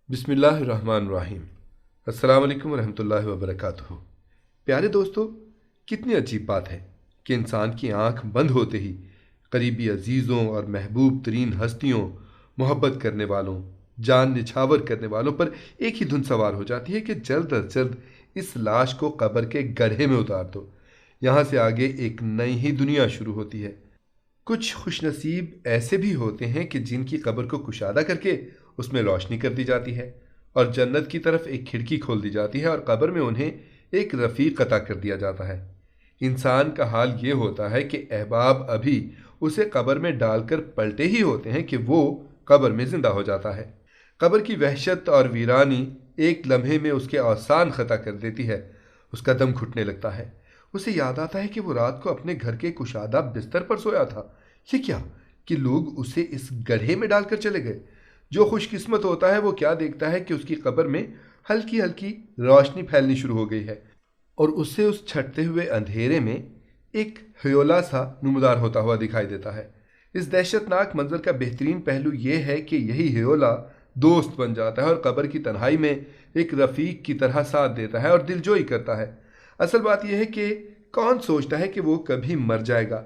बिस्मिल्लाहिर्रहमानिर्रहीम। अस्सलाम वालेकुम रहमतुल्लाहि व बरकातुहू। प्यारे दोस्तों, कितनी अजीब बात है कि इंसान की आंख बंद होते ही करीबी अजीज़ों और महबूब तरीन हस्तियों, मोहब्बत करने वालों, जान निछावर करने वालों पर एक ही धुन सवार हो जाती है कि जल्द अज जल्द इस लाश को कब्र के गड्ढे में उतार दो। यहाँ से आगे एक नई ही दुनिया शुरू होती है। कुछ खुशनसीब ऐसे भी होते हैं कि जिनकी कब्र को कुशादा करके उसमें रोशनी कर दी जाती है और जन्नत की तरफ एक खिड़की खोल दी जाती है और कब्र में उन्हें एक रफ़ीक अता कर दिया जाता है। इंसान का हाल ये होता है कि अहबाब अभी उसे कब्र में डालकर पलटे ही होते हैं कि वो कब्र में ज़िंदा हो जाता है। कब्र की वहशत और वीरानी एक लम्हे में उसके औसान ख़ता कर देती है। उसका दम घुटने लगता है। उसे याद आता है कि वो रात को अपने घर के कुशादा बिस्तर पर सोया था। ये क्या कि लोग उसे इस गड्ढे में डालकर चले गए। जो खुशकिस्मत होता है वो क्या देखता है कि उसकी कब्र में हल्की हल्की रोशनी फैलनी शुरू हो गई है और उससे उस छटते हुए अंधेरे में एक ह्योला सा नुमदार होता हुआ दिखाई देता है। इस दहशतनाक मंजर का बेहतरीन पहलू ये है कि यही ह्योला दोस्त बन जाता है और कब्र की तन्हाई में एक रफ़ीक की तरह साथ देता है और दिलजोई करता है। असल बात यह है कि कौन सोचता है कि वो कभी मर जाएगा,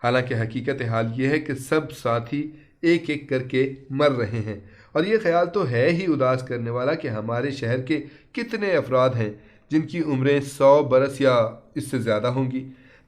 हालांकि हकीकत हाल ये है कि सब साथी एक एक करके मर रहे हैं। और ये ख्याल तो है ही उदास करने वाला कि हमारे शहर के कितने अफराद हैं जिनकी उम्रें 100 बरस या इससे ज़्यादा होंगी,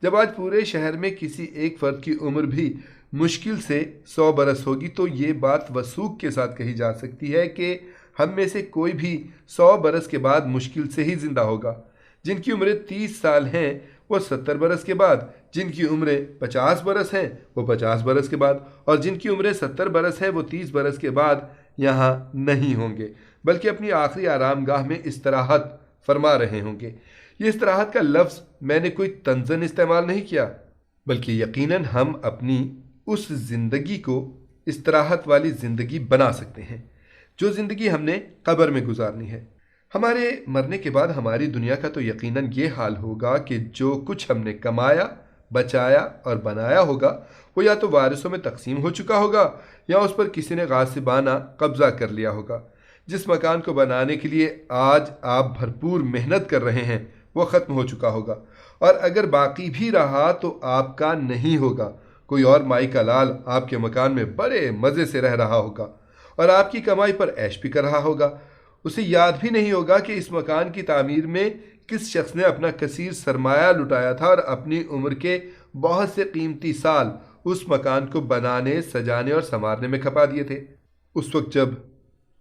जब आज पूरे शहर में किसी एक फ़र्द की उम्र भी मुश्किल से 100 बरस होगी तो ये बात वसूख के साथ कही जा सकती है कि हम में से कोई भी 100 बरस के बाद मुश्किल से ही ज़िंदा होगा। जिनकी उम्रें 30 साल हैं वो 70 बरस के बाद, जिनकी उम्रें 50 बरस हैं वो 50 बरस के बाद, और जिनकी उम्रें 70 बरस हैं वो 30 बरस के बाद यहाँ नहीं होंगे, बल्कि अपनी आखिरी आरामगाह में इस्तराहत फरमा रहे होंगे। ये इस्तराहत का लफ्ज़ मैंने कोई तंज़न इस्तेमाल नहीं किया, बल्कि यकीनन हम अपनी उस ज़िंदगी को इस्तराहत वाली ज़िंदगी बना सकते हैं जो ज़िंदगी हमने कब्र में गुजारनी है। हमारे मरने के बाद हमारी दुनिया का तो यकीनन ये हाल होगा कि जो कुछ हमने कमाया, बचाया और बनाया होगा वो या तो वारिसों में तकसीम हो चुका होगा या उस पर किसी ने गासिबाना कब्ज़ा कर लिया होगा। जिस मकान को बनाने के लिए आज आप भरपूर मेहनत कर रहे हैं वो ख़त्म हो चुका होगा, और अगर बाकी भी रहा तो आपका नहीं होगा। कोई और माई का लाल आपके मकान में बड़े मज़े से रह रहा होगा और आपकी कमाई पर ऐश भी कर रहा होगा। उसे याद भी नहीं होगा कि इस मकान की तामीर में किस शख्स ने अपना कसीर सरमाया लुटाया था और अपनी उम्र के बहुत से कीमती साल उस मकान को बनाने, सजाने और संवारने में खपा दिए थे। उस वक्त जब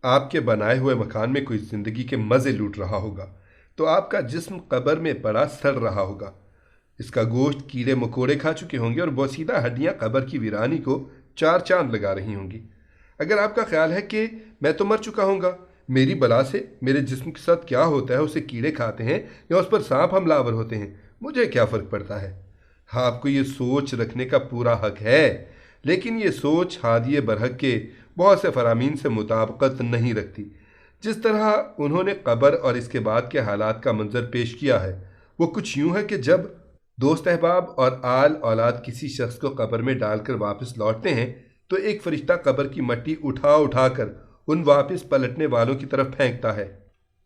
आपके बनाए हुए मकान में कोई ज़िंदगी के मज़े लूट रहा होगा तो आपका जिस्म कब्र में पड़ा सड़ रहा होगा। इसका गोश्त कीड़े मकोड़े खा चुके होंगे और बोसीदा हड्डियाँ कब्र की वीरानी को चार चांद लगा रही होंगी। अगर आपका ख्याल है कि मैं तो मर चुका हूँगा, मेरी बला से मेरे जिस्म के साथ क्या होता है, उसे कीड़े खाते हैं या उस पर सांप हमलावर होते हैं, मुझे क्या फ़र्क पड़ता है। हाँ, आपको ये सोच रखने का पूरा हक है, लेकिन ये सोच हादिये बरहक के बहुत से फरामीन से मुताबिकत नहीं रखती। जिस तरह उन्होंने कब्र और इसके बाद के हालात का मंजर पेश किया है वो कुछ यूँ है कि जब दोस्त अहबाब और आल औलाद किसी शख्स को कब्र में डालकर वापस लौटते हैं तो एक फरिश्ता कब्र की मट्टी उठा उठा कर उन वापस पलटने वालों की तरफ फेंकता है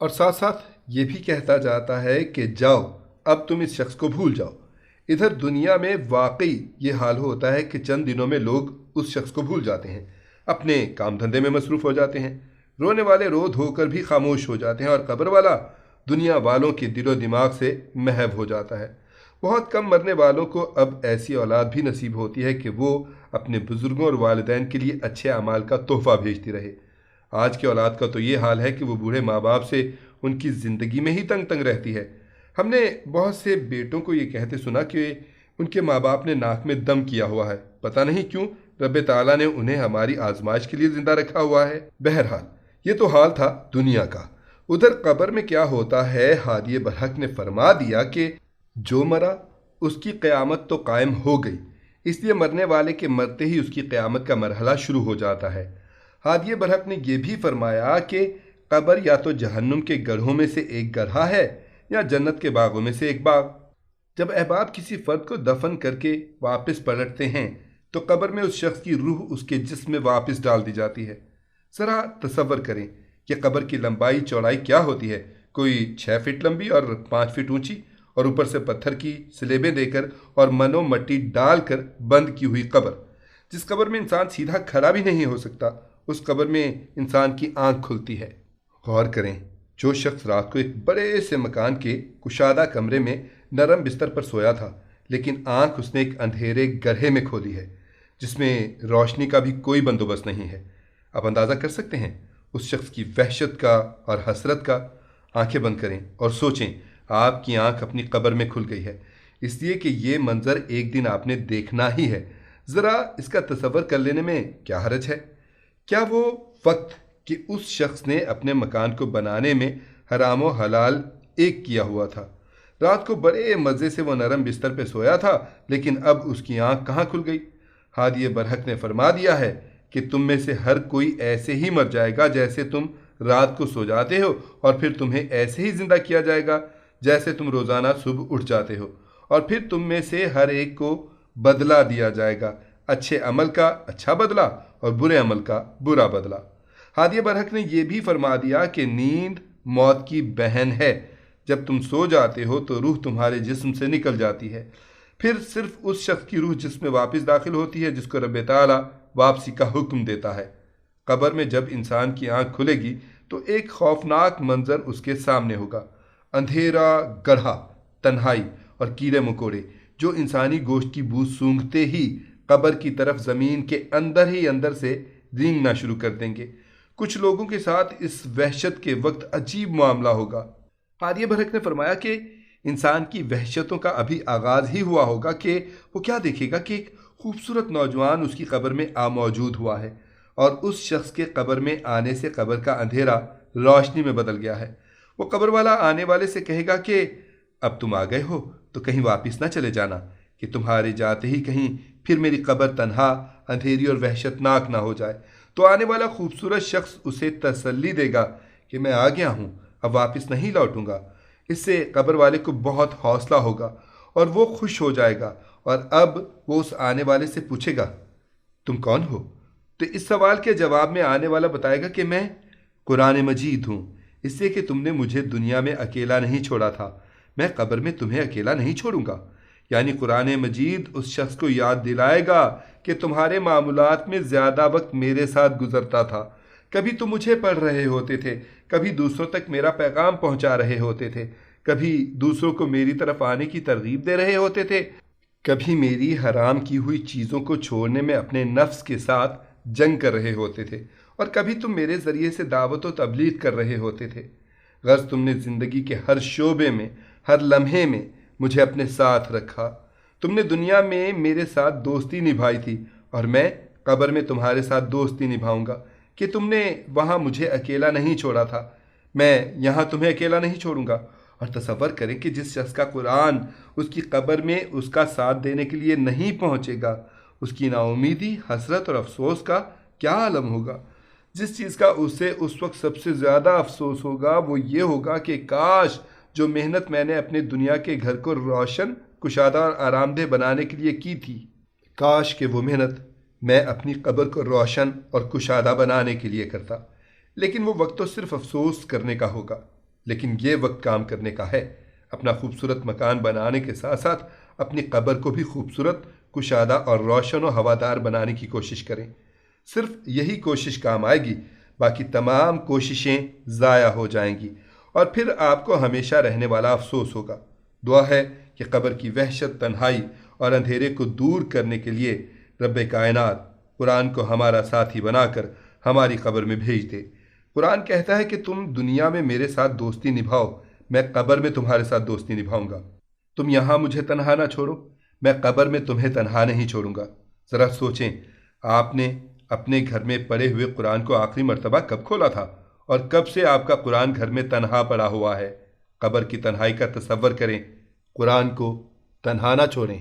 और साथ साथ ये भी कहता जाता है कि जाओ, अब तुम इस शख्स को भूल जाओ। इधर दुनिया में वाकई ये हाल होता है कि चंद दिनों में लोग उस शख्स को भूल जाते हैं, अपने काम धंधे में मसरूफ़ हो जाते हैं। रोने वाले रो धोकर भी खामोश हो जाते हैं और कब्र वाला दुनिया वालों के दिलो दिमाग से महव हो जाता है। बहुत कम मरने वालों को अब ऐसी औलाद भी नसीब होती है कि वो अपने बुज़ुर्गों और वालिदैन के लिए अच्छे अमाल का तोहफ़ा भेजती रहे। आज की औलाद का तो ये हाल है कि वो बूढ़े माँ बाप से उनकी ज़िंदगी में ही तंग तंग रहती है। हमने बहुत से बेटों को ये कहते सुना कि उनके माँ बाप ने नाक में दम किया हुआ है, पता नहीं क्यों रब्बे ताला ने उन्हें हमारी आजमाइश के लिए ज़िंदा रखा हुआ है। बहरहाल ये तो हाल था दुनिया का। उधर कब्र में क्या होता है, हादिये बरहक ने फरमा दिया कि जो मरा उसकी क़यामत तो कायम हो गई, इसलिए मरने वाले के मरते ही उसकी क़यामत का मरहला शुरू हो जाता है। हादिये बरहक ने यह भी फरमाया कि कब्र या तो जहन्नुम के गढ़ों में से एक गढ़ा है या जन्नत के बागों में से एक बाग। जब अहबाब किसी फ़र्द को दफन करके वापस पलटते हैं तो कब्र में उस शख्स की रूह उसके जिस्म में वापस डाल दी जाती है। ज़रा तसव्वुर करें کہ قبر کی لمبائی چوڑائی کیا ہوتی ہے؟ کوئی 6 فٹ لمبی اور 5 فٹ اونچی، اور اوپر سے پتھر کی سلیبیں دے کر اور منو مٹی ڈال کر بند کی ہوئی قبر، جس قبر میں انسان سیدھا کھڑا بھی نہیں ہو سکتا، اس قبر میں انسان کی آنکھ کھلتی ہے۔ غور کریں، جو شخص رات کو ایک بڑے سے مکان کے کشادہ کمرے میں نرم بستر پر سویا تھا، لیکن آنکھ اس نے ایک اندھیرے گڑھے میں کھولی ہے جس میں روشنی کا بھی کوئی بندوبست نہیں ہے، آپ اندازہ کر سکتے ہیں اس شخص کی وحشت کا اور حسرت کا۔ آنکھیں بند کریں اور سوچیں، آپ کی آنکھ اپنی قبر میں کھل گئی ہے، اس لیے کہ یہ منظر ایک دن آپ نے دیکھنا ہی ہے۔ ذرا اس کا تصور کر لینے میں کیا حرج ہے؟ کیا وہ وقت کہ اس شخص نے اپنے مکان کو بنانے میں حرام و حلال ایک کیا ہوا تھا، رات کو بڑے مزے سے وہ نرم بستر پہ سویا تھا، لیکن اب اس کی آنکھ کہاں کھل گئی؟ ہادی برحق نے فرما دیا ہے کہ تم میں سے ہر کوئی ایسے ہی مر جائے گا جیسے تم رات کو سو جاتے ہو، اور پھر تمہیں ایسے ہی زندہ کیا جائے گا جیسے تم روزانہ صبح اٹھ جاتے ہو، اور پھر تم میں سے ہر ایک کو بدلہ دیا جائے گا، اچھے عمل کا اچھا بدلہ اور برے عمل کا برا بدلہ۔ ہادی برحق نے یہ بھی فرما دیا کہ نیند موت کی بہن ہے، جب تم سو جاتے ہو تو روح تمہارے جسم سے نکل جاتی ہے، پھر صرف اس شخص کی روح جسم میں واپس داخل ہوتی ہے جس کو رب تعالیٰ واپسی کا حکم دیتا ہے۔ قبر میں جب انسان کی آنکھ کھلے گی تو ایک خوفناک منظر اس کے سامنے ہوگا، اندھیرا گڑھا، تنہائی اور کیڑے مکوڑے جو انسانی گوشت کی بو سونگھتے ہی قبر کی طرف زمین کے اندر ہی اندر سے رینگنا شروع کر دیں گے۔ کچھ لوگوں کے ساتھ اس وحشت کے وقت عجیب معاملہ ہوگا۔ ہادی برحق نے فرمایا کہ انسان کی وحشتوں کا ابھی آغاز ہی ہوا ہوگا کہ وہ کیا دیکھے گا کہ ایک خوبصورت نوجوان اس کی قبر میں موجود ہوا ہے، اور اس شخص کے قبر میں آنے سے قبر کا اندھیرا روشنی میں بدل گیا ہے۔ وہ قبر والا آنے والے سے کہے گا کہ اب تم آ گئے ہو تو کہیں واپس نہ چلے جانا، کہ تمہارے جاتے ہی کہیں پھر میری قبر تنہا، اندھیری اور وحشتناک نہ ہو جائے۔ تو آنے والا خوبصورت شخص اسے تسلی دے گا کہ میں آ گیا ہوں، اب واپس نہیں لوٹوں گا۔ اس سے قبر والے کو بہت حوصلہ ہوگا اور وہ خوش ہو جائے گا، اور اب وہ اس آنے والے سے پوچھے گا تم کون ہو؟ تو اس سوال کے جواب میں آنے والا بتائے گا کہ میں قرآن مجید ہوں، اس لیے کہ تم نے مجھے دنیا میں اکیلا نہیں چھوڑا تھا، میں قبر میں تمہیں اکیلا نہیں چھوڑوں گا۔ یعنی قرآن مجید اس شخص کو یاد دلائے گا کہ تمہارے معاملات میں زیادہ وقت میرے ساتھ گزرتا تھا، کبھی تم مجھے پڑھ رہے ہوتے تھے، کبھی دوسروں تک میرا پیغام پہنچا رہے ہوتے تھے، کبھی دوسروں کو میری طرف آنے کی ترغیب دے رہے ہوتے تھے، کبھی میری حرام کی ہوئی چیزوں کو چھوڑنے میں اپنے نفس کے ساتھ جنگ کر رہے ہوتے تھے، اور کبھی تم میرے ذریعے سے دعوت و تبلیغ کر رہے ہوتے تھے۔ غرض تم نے زندگی کے ہر شعبے میں، ہر لمحے میں مجھے اپنے ساتھ رکھا۔ تم نے دنیا میں میرے ساتھ دوستی نبھائی تھی، اور میں قبر میں تمہارے ساتھ دوستی نبھاؤں گا کہ تم نے وہاں مجھے اکیلا نہیں چھوڑا تھا، میں یہاں تمہیں اکیلا نہیں چھوڑوں گا۔ اور تصور کریں کہ جس شخص کا قرآن اس کی قبر میں اس کا ساتھ دینے کے لیے نہیں پہنچے گا، اس کی نا امیدی، حسرت اور افسوس کا کیا عالم ہوگا۔ جس چیز کا اسے اس وقت سب سے زیادہ افسوس ہوگا وہ یہ ہوگا کہ کاش جو محنت میں نے اپنے دنیا کے گھر کو روشن، کشادہ اور آرام دہ بنانے کے لیے کی تھی، کاش کہ وہ محنت میں اپنی قبر کو روشن اور کشادہ بنانے کے لیے کرتا۔ لیکن وہ وقت تو صرف افسوس کرنے کا ہوگا، لیکن یہ وقت کام کرنے کا ہے۔ اپنا خوبصورت مکان بنانے کے ساتھ ساتھ اپنی قبر کو بھی خوبصورت، کشادہ اور روشن و ہوادار بنانے کی کوشش کریں۔ صرف یہی کوشش کام آئے گی، باقی تمام کوششیں ضائع ہو جائیں گی، اور پھر آپ کو ہمیشہ رہنے والا افسوس ہوگا۔ دعا ہے کہ قبر کی وحشت، تنہائی اور اندھیرے کو دور کرنے کے لیے رب کائنات قرآن کو ہمارا ساتھی بنا کر ہماری قبر میں بھیج دے۔ قرآن کہتا ہے کہ تم دنیا میں میرے ساتھ دوستی نبھاؤ، میں قبر میں تمہارے ساتھ دوستی نبھاؤں گا۔ تم یہاں مجھے تنہا نہ چھوڑو، میں قبر میں تمہیں تنہا نہیں چھوڑوں گا۔ ذرا سوچیں، آپ نے اپنے گھر میں پڑے ہوئے قرآن کو آخری مرتبہ کب کھولا تھا، اور کب سے آپ کا قرآن گھر میں تنہا پڑا ہوا ہے؟ قبر کی تنہائی کا تصور کریں، قرآن کو تنہا نہ چھوڑیں۔